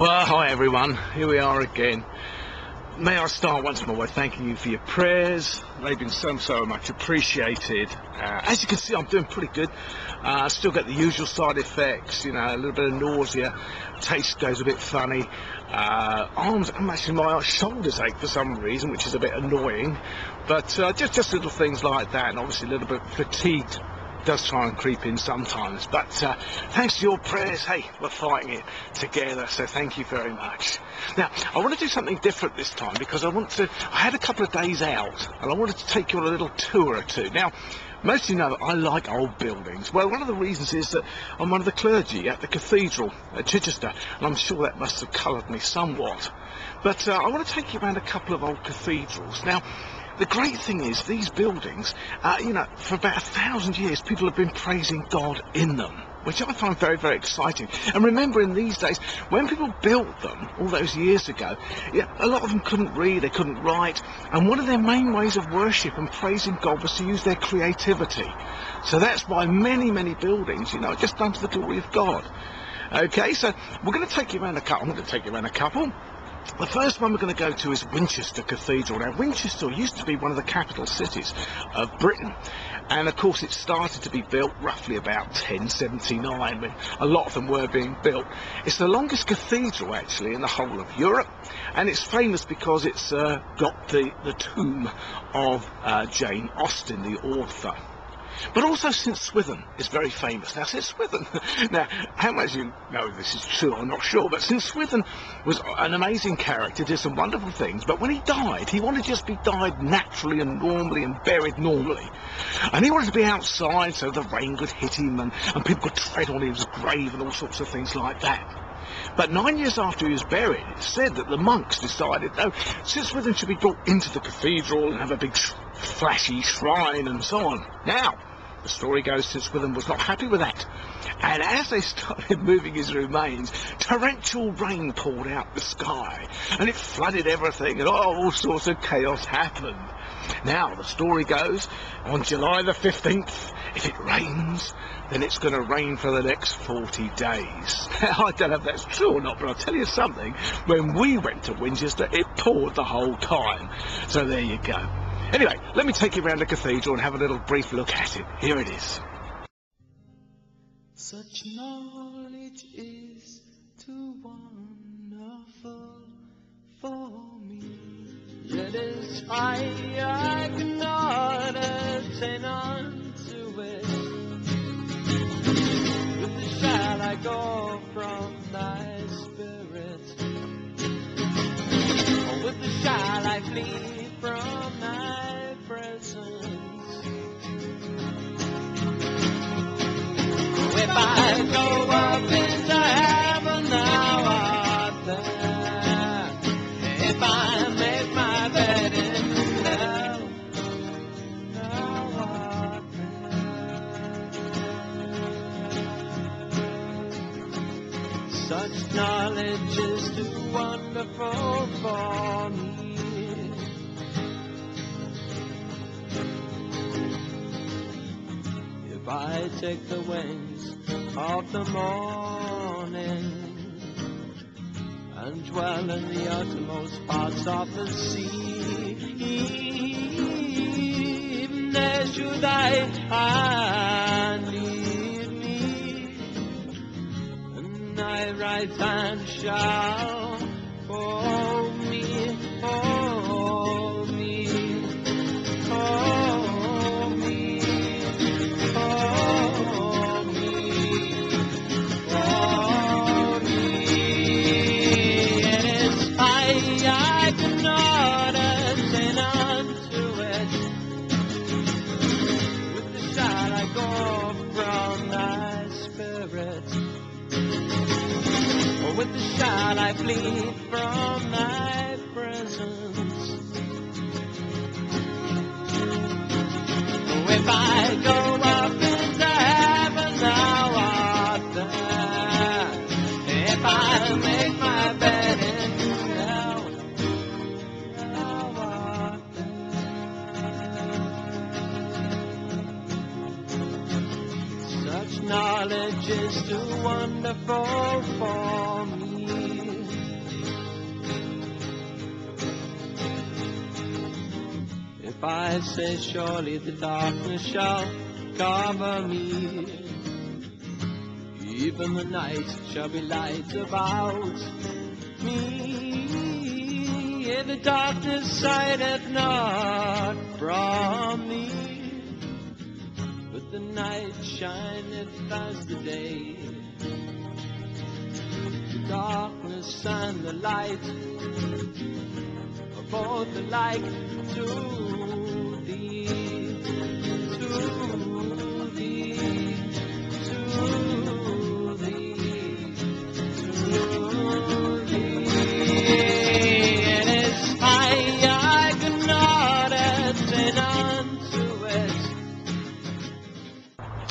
Well, hi everyone, here we are again. May I start once more by thanking you for your prayers. They've been so much appreciated. As you can see, I'm doing pretty good. I still get the usual side effects, you know, a little bit of nausea, taste goes a bit funny, my shoulders ache for some reason, which is a bit annoying, but just little things like that, and obviously a little bit fatigued does try and creep in sometimes, but thanks to your prayers, hey, we're fighting it together, so thank you very much. Now, I want to do something different this time because I had a couple of days out and I wanted to take you on a little tour or two. Now, most of you know that I like old buildings. Well, one of the reasons is that I'm one of the clergy at the Cathedral at Chichester, and I'm sure that must have coloured me somewhat. But I want to take you around a couple of old cathedrals. Now, the great thing is these buildings, you know, for about 1,000 years people have been praising God in them, which I find very exciting. And remember, in these days, when people built them all those years ago, yeah, a lot of them couldn't read, they couldn't write, and one of their main ways of worship and praising God was to use their creativity. So that's why many buildings, you know, are just done to the glory of God. Okay, so we're going to take you around a couple. I'm going to take you around a couple. The first one we're going to go to is Winchester Cathedral. Now, Winchester used to be one of the capital cities of Britain, and of course it started to be built roughly about 1079 when a lot of them were being built. It's the longest cathedral actually in the whole of Europe, and it's famous because it's got the tomb of Jane Austen, the author. But also St Swithin is very famous. Now, St Swithin, now, how much you know this is true, I'm not sure, but St Swithin was an amazing character, did some wonderful things, but when he died, he wanted to just be died naturally and normally and buried normally. And he wanted to be outside so the rain could hit him and people could tread on his grave and all sorts of things like that. But 9 years after he was buried, it said that the monks decided, no, St Swithin should be brought into the cathedral and have a big flashy shrine and so on. Now, the story goes St Swithin was not happy with that, and as they started moving his remains, torrential rain poured out the sky and it flooded everything, and all sorts of chaos happened. Now the story goes, on July the 15th, if it rains, then it's going to rain for the next 40 days. I don't know if that's true or not, but I'll tell you something, when we went to Winchester it poured the whole time. So there you go. Anyway, let me take you around the cathedral and have a little brief look at it. Here it is. Such knowledge is too wonderful for me. Yet as I cannot attain unto it. Whither shall I go from thy spirit? Or whither shall I flee from thy presence? If I go up into heaven, thou art there. If I make my bed in hell, thou art there. Such knowledge is too wonderful for me. If I take the wings of the morning and dwell in the uttermost parts of the sea, there should I lead me, and thy right hand shall hold me, hold me, hold me, hold me, hold me. Yes, I cannot attain unto it. Whither shall I go from thy spirit? Or whither shall I flee from thy presence? Oh, if I go up into heaven, thou art there. If I make my bed in hell, thou art there. Such knowledge is too wonderful for me. 5 says, surely the darkness shall cover me. Even the night shall be light about me. Yeah, the darkness hideth not from me, but the night shineth as the day. The darkness and the light are both alike to thee, to thee, to thee, to thee. And it's I could not attain unto it.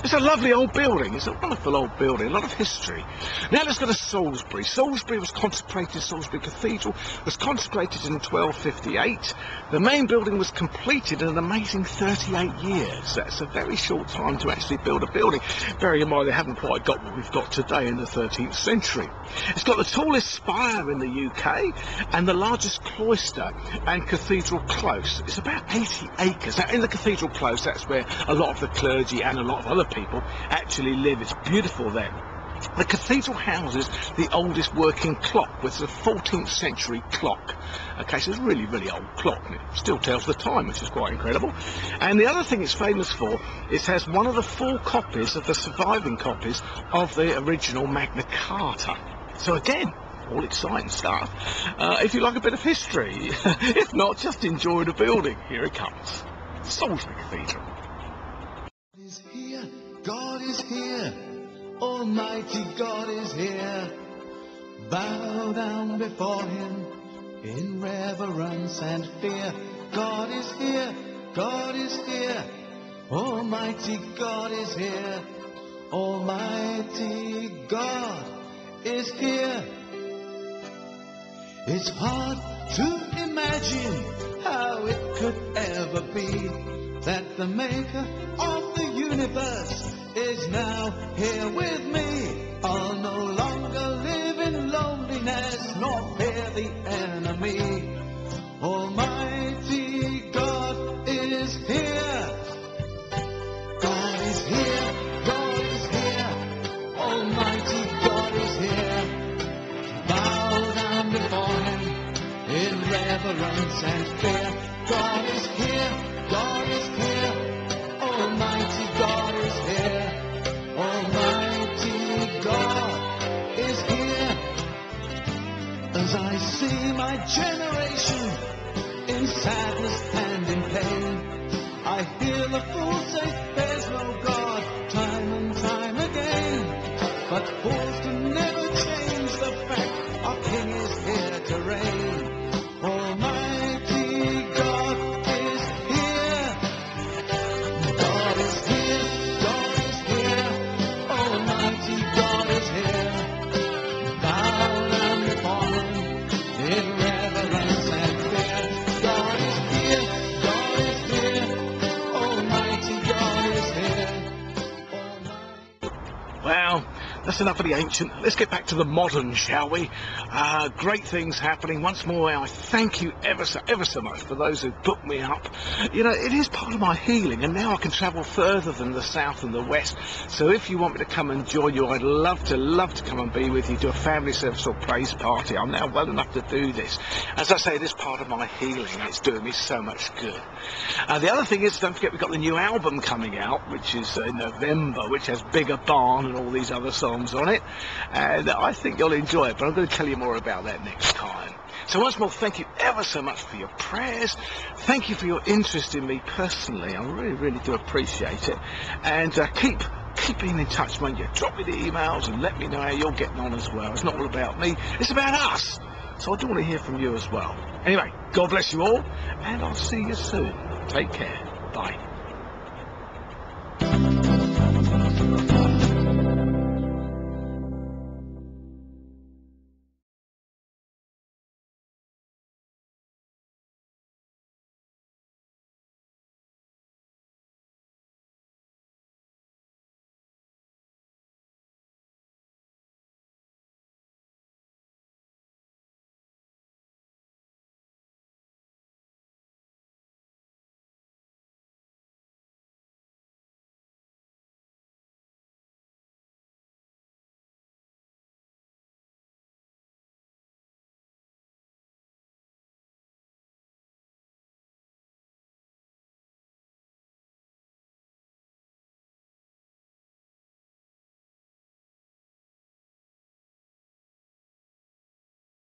It's a lovely old building. It's a wonderful old building, a lot of history. Now let's go to Salisbury. Salisbury was consecrated, Salisbury Cathedral was consecrated in 1258. The main building was completed in an amazing 38 years. That's a very short time to actually build a building. Bearing in mind they haven't quite got what we've got today in the 13th century. It's got the tallest spire in the UK and the largest cloister and cathedral close. It's about 80 acres. Now in the cathedral close, that's where a lot of the clergy and a lot of other people actually live. It's beautiful there. The cathedral houses the oldest working clock, which is a 14th century clock. Okay, so it's a really, really old clock, and it still tells the time, which is quite incredible. And the other thing it's famous for, it has one of the 4 copies of the surviving copies of the original Magna Carta. So again, all exciting stuff. If you like a bit of history, if not, just enjoy the building. Here it comes. Salisbury Cathedral. God is here, God is here, Almighty God is here. Bow down before Him in reverence and fear. God is here, God is here, Almighty God is here. Almighty God is here. It's hard to imagine how it could ever be that the maker of the universe is now here with me. I'll no longer live in loneliness nor fear the enemy. Almighty God is here. God is here, God is here, Almighty God is here. Bow down before Him in reverence and fear. God is here, God is here, Almighty God is here. Almighty God is here. As I see my generation in sadness and in pain, I hear the fool say there's no God, time and time again. But fools can never change the fact our King is here to reign. Almighty God is here. God is here, God is here, Almighty God is here. Bow down before Him in reverence and fear. God is here, God is here, Almighty God is here. Well, that's enough of the ancient. Let's get back to the modern, shall we? Great things happening. Once more, I thank you ever so much for those who booked me up. You know, it is part of my healing, and now I can travel further than the south and the west. So if you want me to come and join you, I'd love to come and be with you, do a family service or praise party. I'm now well enough to do this. As I say, it is part of my healing, and it's doing me so much good. The other thing is, don't forget, we've got the new album coming out, which is in November, which has Bigger Barn and all these other songs on it, and I think you'll enjoy it, but I'm going to tell you more about that next time. So once more, thank you ever so much for your prayers. Thank you for your interest in me personally. I really do appreciate it. And keep being in touch, won't you? Drop me the emails and let me know how you're getting on as well. It's not all about me, it's about us. So I do want to hear from you as well. Anyway, God bless you all, and I'll see you soon. Take care. Bye.